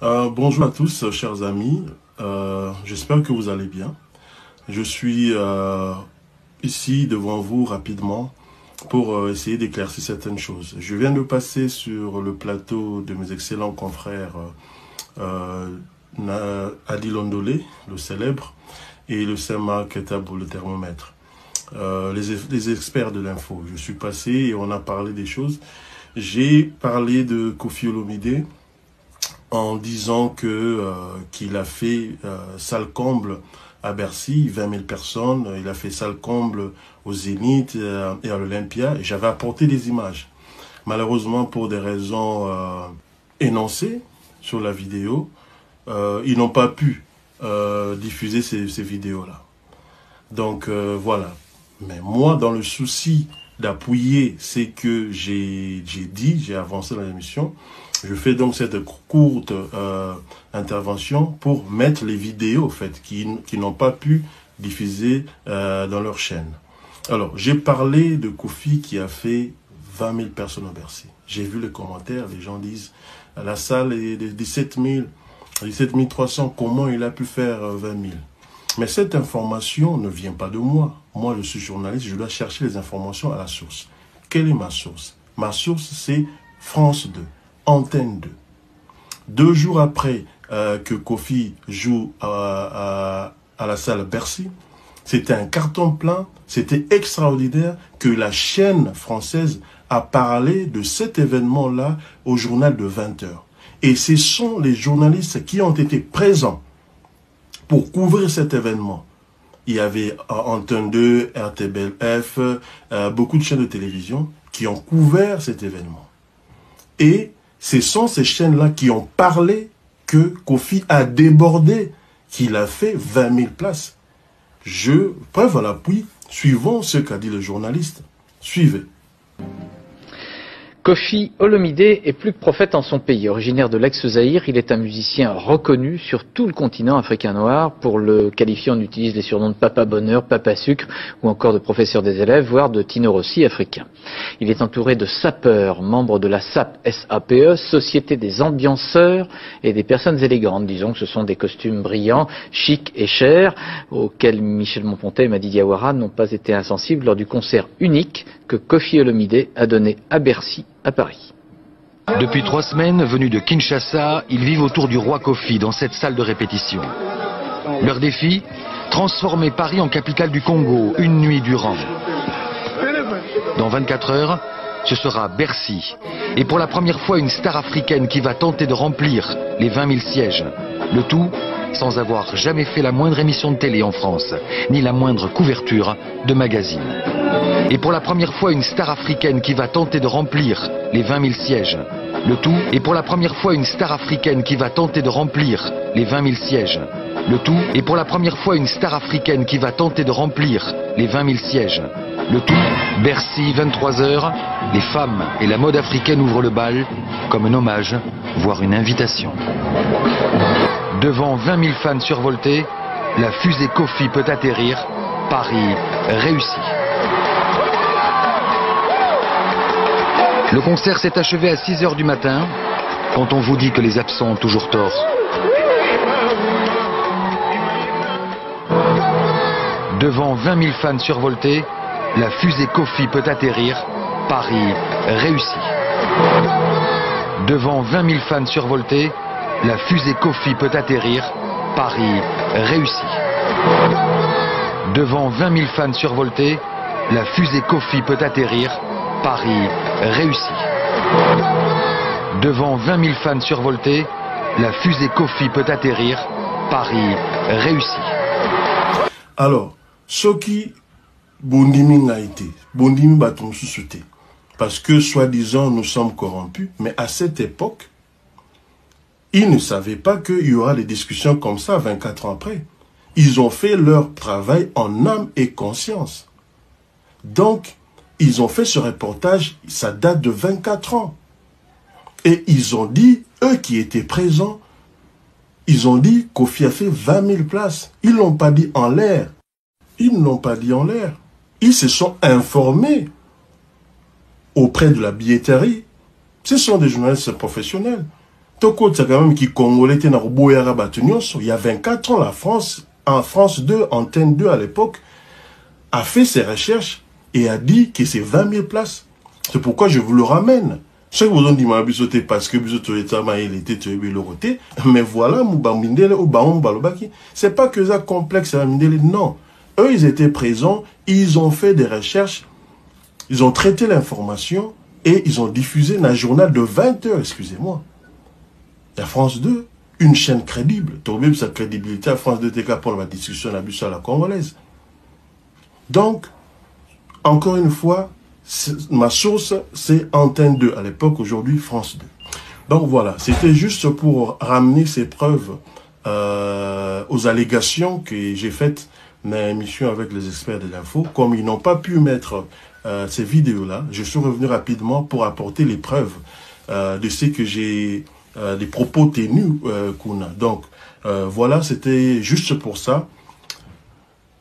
Bonjour à tous, chers amis. J'espère que vous allez bien. Je suis ici devant vous rapidement pour essayer d'éclaircir certaines choses. Je viens de passer sur le plateau de mes excellents confrères Adi Londolé, le célèbre, et le Sema Ketabou, le thermomètre. Les experts de l'info. Je suis passé et on a parlé des choses. J'ai parlé de Kofi Olomide en disant que qu'il a fait salle comble à Bercy, 20 000 personnes. Il a fait salle comble au Zénith et à l'Olympia. Et j'avais apporté des images. Malheureusement, pour des raisons énoncées sur la vidéo, ils n'ont pas pu diffuser ces vidéos-là. Donc voilà. Mais moi, dans le souci d'appuyer ce que j'ai dit, j'ai avancé dans l'émission, je fais donc cette courte intervention pour mettre les vidéos, en fait, qui n'ont pas pu diffuser dans leur chaîne. Alors, j'ai parlé de Kofi qui a fait 20 000 personnes au Bercy. J'ai vu les commentaires, les gens disent, la salle est de 17 300, comment il a pu faire 20 000? Mais cette information ne vient pas de moi. Moi, je suis journaliste, je dois chercher les informations à la source. Quelle est ma source? Ma source, c'est France 2, Antenne 2. 2 jours après que Kofi joue à la salle Bercy, c'était un carton plein, c'était extraordinaire que la chaîne française a parlé de cet événement-là au journal de 20 h. Et ce sont les journalistes qui ont été présents pour couvrir cet événement. Il y avait Antenne 2, RTBF, beaucoup de chaînes de télévision qui ont couvert cet événement. Et ce sont ces chaînes-là qui ont parlé que Kofi a débordé, qu'il a fait 20 000 places. Preuve à l'appui, suivons ce qu'a dit le journaliste. Suivez. Kofi Olomide est plus que prophète en son pays. Originaire de l'ex-Zaïre, il est un musicien reconnu sur tout le continent africain noir. Pour le qualifier, on utilise les surnoms de Papa Bonheur, Papa Sucre ou encore de professeur des élèves, voire de Tino Rossi africain. Il est entouré de sapeurs, membres de la SAP, SAPE, Société des ambianceurs et des personnes élégantes. Disons que ce sont des costumes brillants, chics et chers, auxquels Michel Monpontet et Madi Diawara n'ont pas été insensibles lors du concert unique que Kofi Olomide a donné à Bercy, à Paris. Depuis 3 semaines, venus de Kinshasa, ils vivent autour du roi Kofi dans cette salle de répétition. Leur défi, transformer Paris en capitale du Congo, une nuit durant. Dans 24 heures, ce sera Bercy. Et pour la première fois, une star africaine qui va tenter de remplir les 20 000 sièges. Le tout sans avoir jamais fait la moindre émission de télé en France, ni la moindre couverture de magazine. Et pour la première fois, une star africaine qui va tenter de remplir les 20 000 sièges. Le tout, et pour la première fois, une star africaine qui va tenter de remplir les 20 000 sièges. Le tout, et pour la première fois, une star africaine qui va tenter de remplir les 20 000 sièges. Le tout, Bercy, 23 h, les femmes et la mode africaine ouvrent le bal comme un hommage, voire une invitation. Devant 20 000 fans survoltés, la fusée Kofi peut atterrir. Paris réussi. Le concert s'est achevé à 6 h du matin, quand on vous dit que les absents ont toujours tort. Devant 20 000 fans survoltés, la fusée Kofi peut atterrir. Paris réussi. Devant 20 000 fans survoltés, la fusée Kofi peut atterrir. Paris réussi. Devant 20 000 fans survoltés, la fusée Kofi peut atterrir. Paris réussi. Devant 20 000 fans survoltés, la fusée Kofi peut atterrir. Paris réussi. Alors, ce qui Bondimi a été, Bondimi baton sous-souté, parce que soi-disant nous sommes corrompus, mais à cette époque, ils ne savaient pas qu'il y aura des discussions comme ça 24 ans après. Ils ont fait leur travail en âme et conscience. Donc, ils ont fait ce reportage, ça date de 24 ans. Et ils ont dit, eux qui étaient présents, ils ont dit Kofi a fait 20 000 places. Ils ne l'ont pas dit en l'air. Ils ne l'ont pas dit en l'air. Ils se sont informés auprès de la billetterie. Ce sont des journalistes professionnels. Toko, c'est quand même qui Congolais, il y a 24 ans, la France, en France 2, Antenne 2 à l'époque, a fait ses recherches et a dit que c'est 20 000 places. C'est pourquoi je vous le ramène. Ce que vous avez dit, parce que vous avez mais voilà, c'est pas que ça complexe, non. Eux, ils étaient présents, ils ont fait des recherches, ils ont traité l'information et ils ont diffusé un journal de 20 heures, excusez-moi. La France 2, une chaîne crédible. Tu as sa crédibilité à France 2 TK pour la discussion à la congolaise. Donc, encore une fois, ma source, c'est Antenne 2 à l'époque, aujourd'hui France 2. Donc voilà, c'était juste pour ramener ces preuves aux allégations que j'ai faites dans l'émission avec les experts de l'info. Comme ils n'ont pas pu mettre ces vidéos-là, je suis revenu rapidement pour apporter les preuves de ce que j'ai, des propos tenus qu'on a. Donc voilà, c'était juste pour ça.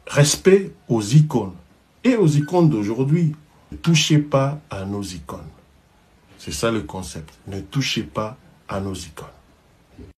Respect aux icônes. Et aux icônes d'aujourd'hui, ne touchez pas à nos icônes. C'est ça le concept. Ne touchez pas à nos icônes.